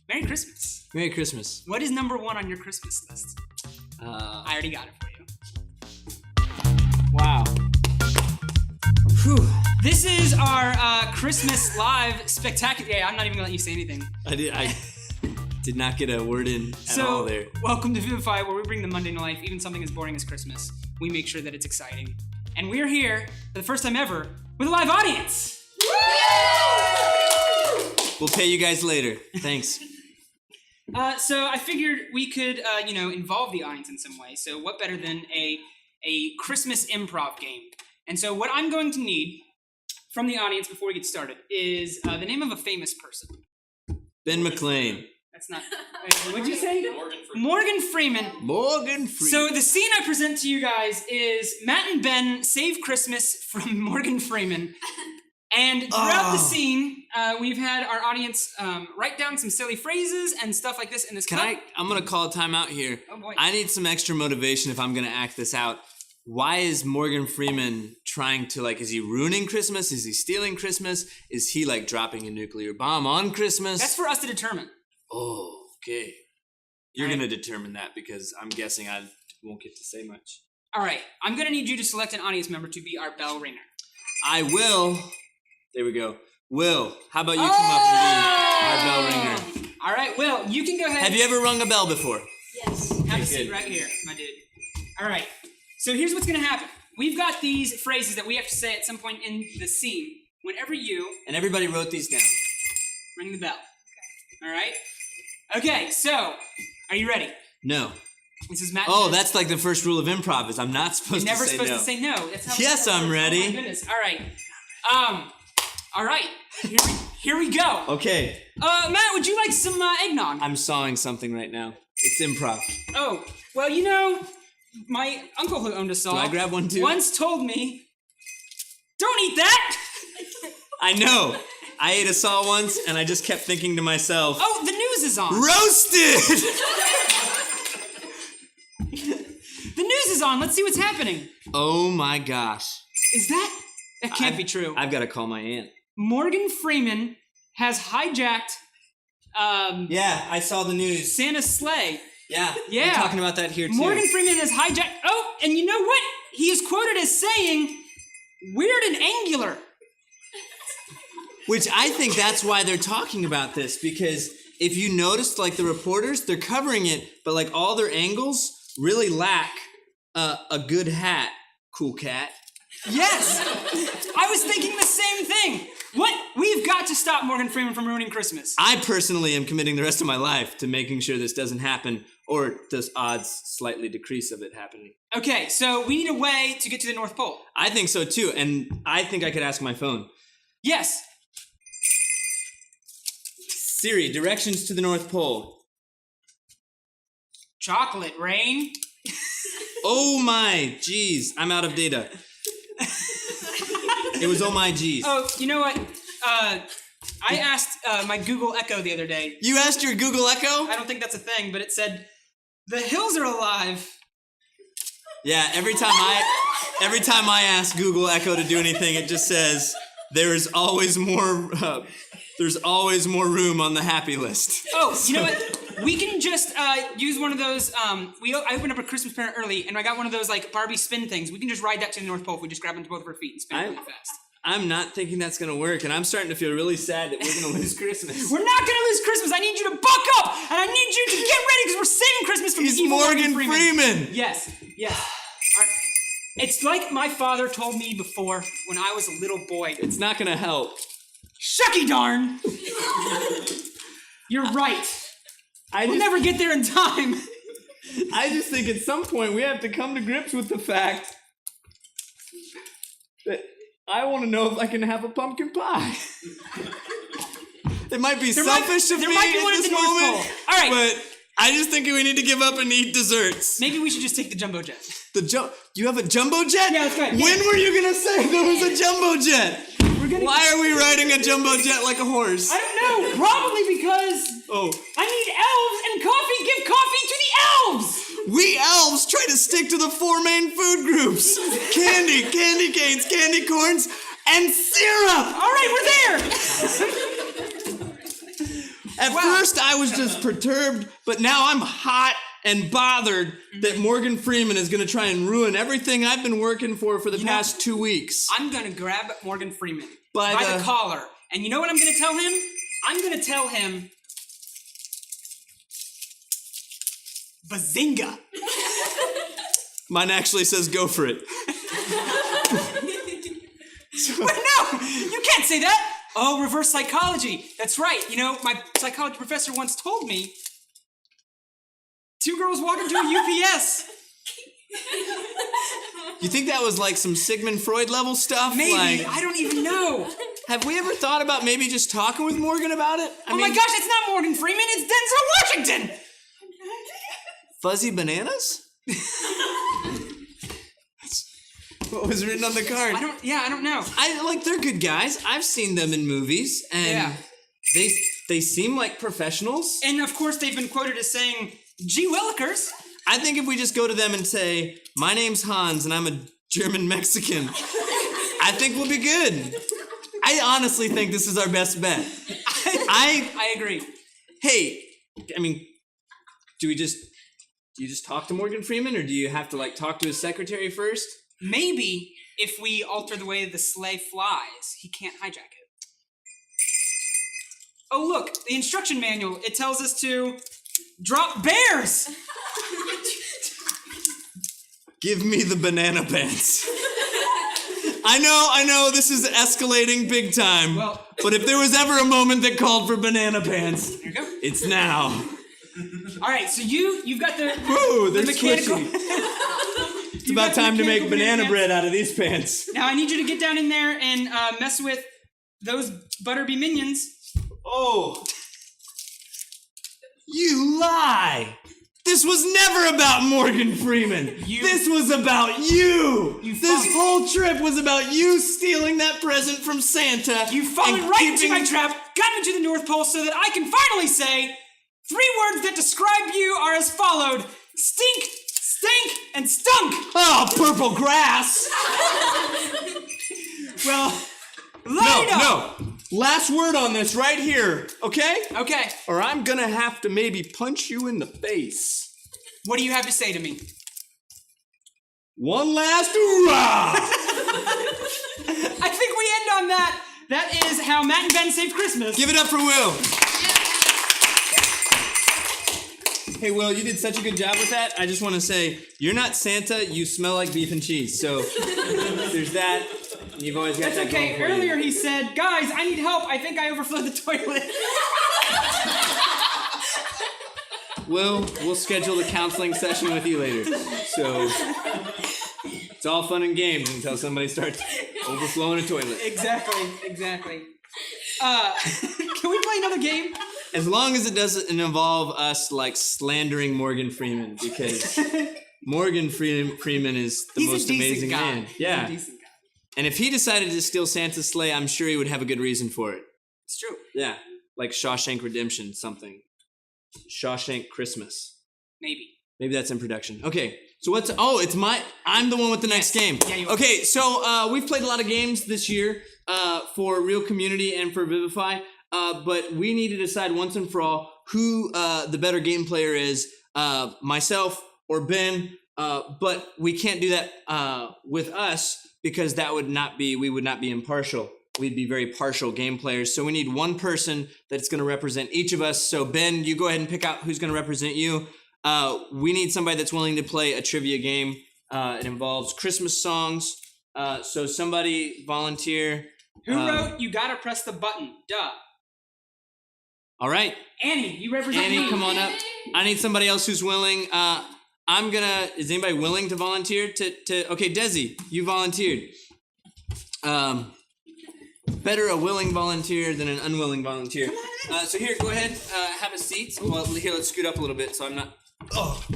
Merry Christmas. Merry Christmas. What is number 1 on your Christmas list? I already got it for you. Wow. Whew. This is our Christmas live spectacular. Yeah, I'm not even gonna let you say anything. I did not get a word in at all there. Welcome to VIVIFI, where we bring the mundane to life, even something as boring as Christmas. We make sure that it's exciting. And we're here, for the first time ever, with a live audience! We'll pay you guys later. Thanks. So I figured we could, involve the audience in some way. So what better than a Christmas improv game? And so what I'm going to need from the audience before we get started is the name of a famous person. Ben McClain. That's not... What'd you say? Morgan Freeman. Morgan Freeman. So the scene I present to you guys is Matt and Ben save Christmas from Morgan Freeman. And throughout the scene, we've had our audience write down some silly phrases and stuff like this in this cup. I'm going to call a timeout here. Oh, boy. I need some extra motivation if I'm going to act this out. Why is Morgan Freeman trying to, is he ruining Christmas? Is he stealing Christmas? Is he, dropping a nuclear bomb on Christmas? That's for us to determine. Oh, okay. You're going to determine that because I'm guessing I won't get to say much. All right. I'm going to need you to select an audience member to be our bell ringer. I will. There we go. Will, how about you come up and be our bell ringer? All right, Will, you can go ahead. Have you ever rung a bell before? Yes. Have a seat right here, my dude. All right. So here's what's going to happen. We've got these phrases that we have to say at some point in the scene. Whenever you... And everybody wrote these down. Ring the bell. Okay. All right? Okay, so, are you ready? No. This is Matt. Oh, that's like the first rule of improv is I'm not supposed You're to never say supposed no. to say no. That's how Yes, I'm ready. Oh, my goodness. All right. All right. Here we go. Okay. Matt, would you like some eggnog? I'm sawing something right now. It's improv. Oh, well, my uncle who owned a saw... Do I grab one too? ...once told me, don't eat that! I know. I ate a saw once, and I just kept thinking to myself... Oh, the news is on! Roasted! The news is on. Let's see what's happening. Oh my gosh. Is that... That can't be true. I've got to call my aunt. Morgan Freeman has hijacked... Yeah, I saw the news. Santa's sleigh. Yeah. Yeah. We're talking about that here too. Morgan Freeman has hijacked... Oh, and you know what? He is quoted as saying, weird and angular. Which I think that's why they're talking about this, because if you noticed, the reporters, they're covering it, but all their angles really lack a good hat. Cool cat. Yes! I was thinking the same thing. What? We've got to stop Morgan Freeman from ruining Christmas. I personally am committing the rest of my life to making sure this doesn't happen, or does odds slightly decrease of it happening. Okay, so we need a way to get to the North Pole. I think so too, and I think I could ask my phone. Yes. Siri, directions to the North Pole. Chocolate rain. Oh my, geez, I'm out of data. It was oh my geez. Oh, you know what? I asked my Google Echo the other day. You asked your Google Echo? I don't think that's a thing, but it said, the hills are alive. Yeah, every time I ask Google Echo to do anything, it just says, there's always more room on the happy list. Oh, you know what? We can just use one of those, I opened up a Christmas present early, and I got one of those, Barbie spin things. We can just ride that to the North Pole if we just grab them to both of our feet and spin it really fast. I'm not thinking that's going to work, and I'm starting to feel really sad that we're going to lose Christmas. We're not going to lose Christmas. I need you to buck up, and I need you to get ready, because we're saving Christmas from He's evil Morgan Freeman. Yes. It's like my father told me before when I was a little boy. It's not going to help. Shucky darn! You're right. We'll never get there in time. I just think at some point we have to come to grips with the fact that I want to know if I can have a pumpkin pie. It might be selfish of me might be at one at this the North moment, Pole. All right. But I just think we need to give up and eat desserts. Maybe we should just take the jumbo jet. You have a jumbo jet? Yeah, that's right. When were you gonna say there was a jumbo jet? Why are we riding a jumbo jet like a horse? I don't know. Probably because I need elves and coffee. Give coffee to the elves. We elves try to stick to the 4 main food groups: candy, candy canes, candy corns, and syrup. All right, we're there. At first, I was just perturbed, but now I'm hot and bothered that Morgan Freeman is going to try and ruin everything I've been working for the past 2 weeks. I'm going to grab Morgan Freeman by the collar. And you know what I'm going to tell him? I'm going to tell him, Bazinga. Mine actually says go for it. Wait, no! You can't say that! Oh, reverse psychology. That's right. You know, my psychology professor once told me 2 girls walk into a UPS. You think that was like some Sigmund Freud level stuff? Maybe. I don't even know. Have we ever thought about maybe just talking with Morgan about it? I mean, my gosh, it's not Morgan Freeman, it's Denzel Washington! Fuzzy bananas? What was written on the card? I don't know. They're good guys. I've seen them in movies, and they seem like professionals. And of course, they've been quoted as saying, "Gee Willikers." I think if we just go to them and say, "My name's Hans, and I'm a German Mexican," I think we'll be good. I honestly think this is our best bet. I agree. Hey, I mean, do you just talk to Morgan Freeman, or do you have to talk to his secretary first? Maybe if we alter the way the sleigh flies, he can't hijack it. Oh look, the instruction manual, it tells us to drop bears! Give me the banana pants. I know, this is escalating big time. Well, but if there was ever a moment that called for banana pants, here you go. It's now. All right, so you've got the mechanical. It's about time to make banana bread out of these pants. Now I need you to get down in there and mess with those Butterby minions. Oh. You lie! This was never about Morgan Freeman. This was about you. This whole trip was about you stealing that present from Santa. You've fallen right into my trap, got me to the North Pole so that I can finally say 3 words that describe you are as followed: stink, stink, and stunk. Oh, purple grass. Well, no. Last word on this right here, okay? Okay. Or I'm gonna have to maybe punch you in the face. What do you have to say to me? One last hoorah! I think we end on that. That is how Matt and Ben saved Christmas. Give it up for Will. Hey, Will, you did such a good job with that. I just want to say, you're not Santa, you smell like beef and cheese. So there's that. You've always got that going for you. Earlier he said, guys, I need help. I think I overflowed the toilet. We'll schedule a counseling session with you later. So it's all fun and games until somebody starts overflowing a toilet. Exactly. Can we play another game? As long as it doesn't involve us slandering Morgan Freeman, because Morgan Freeman is the most amazing man. Yeah. He's a decent guy. And if he decided to steal Santa's sleigh, I'm sure he would have a good reason for it. It's true. Yeah. Like Shawshank Redemption, something. Shawshank Christmas. Maybe that's in production. Okay. So I'm the one with the next game. Yeah, you are. Okay, so we've played a lot of games this year for Real Community and for VIVIFI, but we need to decide once and for all who the better game player is, myself or Ben, but we can't do that with us because we would not be impartial. We'd be very partial game players. So we need one person that's going to represent each of us. So Ben, you go ahead and pick out who's going to represent you. We need somebody that's willing to play a trivia game. It involves Christmas songs. So somebody volunteer. Who wrote "You Gotta Press the Button"? Duh. All right. Annie, you represent me. Annie, come on up. I need somebody else who's willing. Is anybody willing to volunteer okay, Desi, you volunteered. Better a willing volunteer than an unwilling volunteer. So here, go ahead, have a seat. Well, here, let's scoot up a little bit so I'm not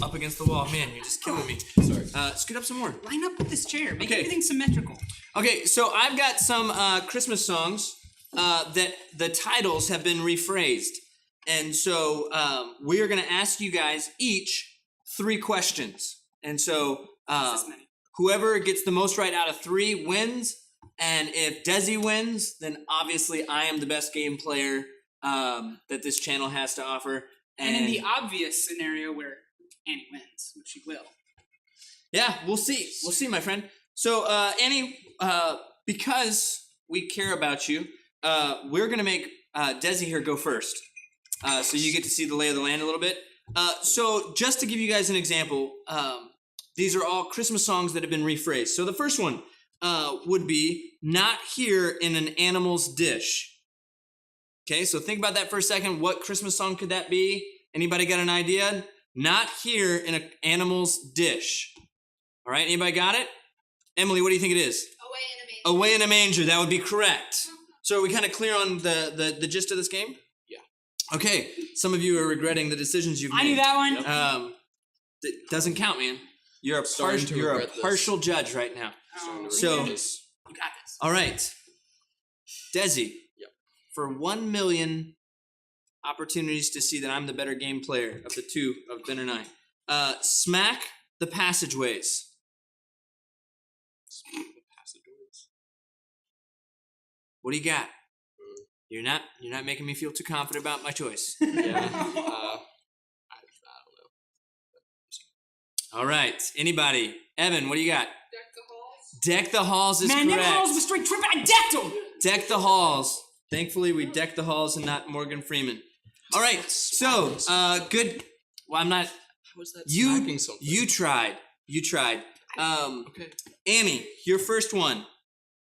up against the wall. Man, you're just killing me. Sorry. Scoot up some more. Line up with this chair. Make everything symmetrical. Okay, so I've got some Christmas songs that the titles have been rephrased. And so we are going to ask you guys each 3 questions. And so whoever gets the most right out of 3 wins. And if Desi wins, then obviously I am the best game player that this channel has to offer. And in the obvious scenario where Annie wins, which she will. Yeah, we'll see. We'll see, my friend. So, Annie, because we care about you, we're going to make Desi here go first. So you get to see the lay of the land a little bit. So just to give you guys an example, these are all Christmas songs that have been rephrased. So the first one would be Not Here in an Animal's Dish. Okay, so think about that for a second. What Christmas song could that be? Anybody got an idea? Not here in an animal's dish. All right, anybody got it? Emily, what do you think it is? Away in a Manger, that would be correct. So are we kind of clear on the gist of this game? Yeah. Okay, some of you are regretting the decisions you've made. I knew that one. It doesn't count, man. You're a partial judge right now. So, you got this. All right. Desi. For 1 million opportunities to see that I'm the better game player of the two of Ben and I, smack the passageways. What do you got? You're not making me feel too confident about my choice. Yeah. I don't know. All right. Anybody? Evan, what do you got? Deck the halls is Man, correct. them halls was straight tripping. I decked them. Deck the halls. Thankfully, we decked the halls and not Morgan Freeman. All right. So, good. Well, I'm not. How was that smacking something? You tried. Okay. Annie, your first one.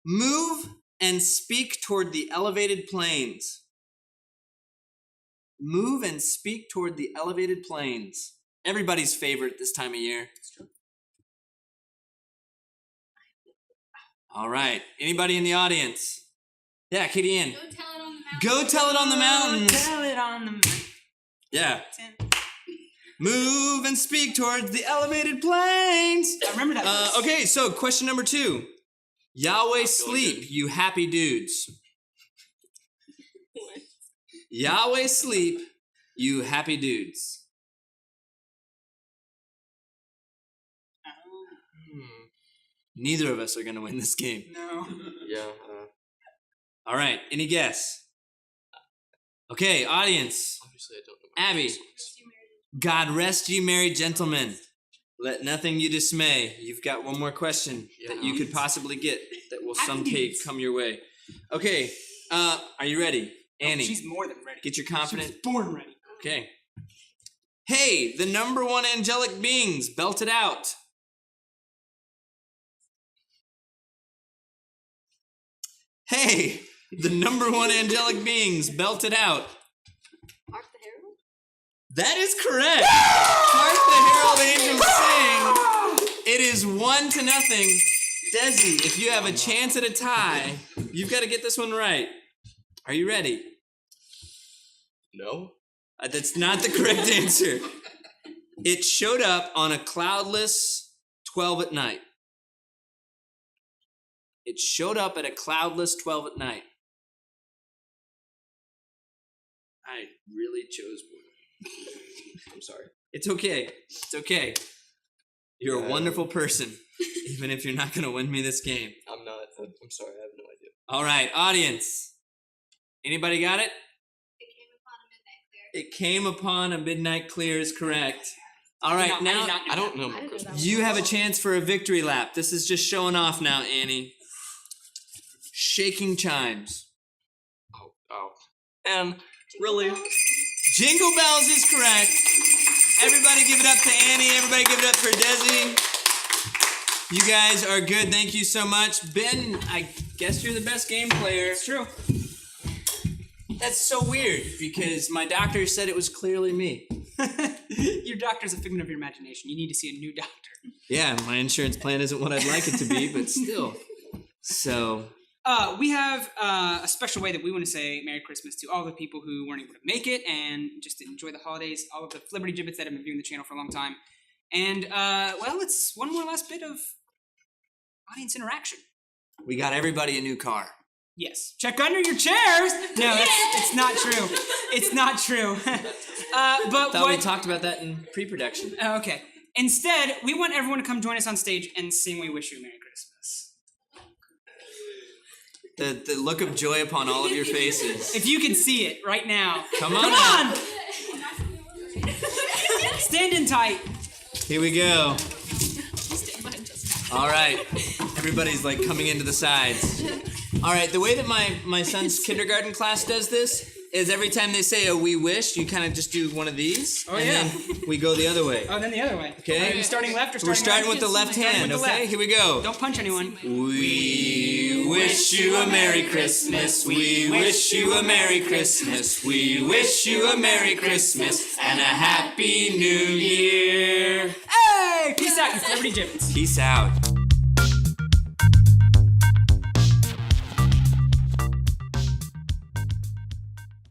Move and speak toward the elevated plains. Move and speak toward the elevated plains. Everybody's favorite this time of year. All right. Anybody in the audience? Yeah, Katie Ann. Go tell it on the mountains. Go tell it on the mountains. Yeah. Move and speak towards the elevated plains. I remember that verse. Okay, so question number 2. Yahweh sleep, you happy dudes. Yahweh sleep, you happy dudes. Neither of us are going to win this game. No. Yeah. All right, any guess? Okay, audience. Obviously, I don't know. Abby. God rest ye merry gentlemen. Let nothing you dismay. You've got one more question that you could possibly get that will someday come your way. Okay, are you ready? Annie. She's more than ready. Get your confidence. She was born ready. Okay. Hey, the number one angelic beings, belt it out. Hey, the number one angelic beings, belt it out. Hark the Herald? That is correct. Hark the herald angels sing. It is 1-0. Desi, if you have a chance at a tie, you've got to get this one right. Are you ready? No. That's not the correct answer. It showed up on a cloudless 12 at night. It showed up at a cloudless 12 at night. I really chose one. I'm sorry. It's okay. It's okay. You're a wonderful person, even if you're not going to win me this game. I'm not. I'm sorry. I have no idea. All right, audience. Anybody got it? It came upon a midnight clear is correct. All right, now I don't know. you have a chance for a victory lap. This is just showing off now, Annie. Shaking chimes. Oh. And really? Jingle bells is correct. Everybody give it up to Annie. Everybody give it up for Desi. You guys are good. Thank you so much. Ben, I guess you're the best game player. It's true. That's so weird because my doctor said it was clearly me. Your doctor's a figment of your imagination. You need to see a new doctor. Yeah, my insurance plan isn't what I'd like it to be, but still. So... we have a special way that we want to say Merry Christmas to all the people who weren't able to make it and just to enjoy the holidays, all of the Flibberty Gibbets that have been viewing the channel for a long time. And, it's one more last bit of audience interaction. We got everybody a new car. Yes. Check under your chairs! No, it's not true. It's not true. But we talked about that in pre-production. Okay. Instead, we want everyone to come join us on stage and sing We Wish You a Merry Christmas. the look of joy upon all of your faces. If you can see it right now. Come on Come now. on! Stand in tight. Here we go. All right. Everybody's like coming into the sides. All right, the way that my son's kindergarten class does this is every time they say a we wish, you kind of just do one of these. Oh, and yeah. then we go the other way. Oh, then the other way. Okay. Are you starting left or starting We're starting right? with the left Starting hand, with the okay? left. Here we go. Don't punch anyone. We wish you a Merry Christmas. We wish you a Merry Christmas. We wish you a Merry Christmas and a Happy New Year. Hey! Peace out, you celebrity gibbets. Peace out.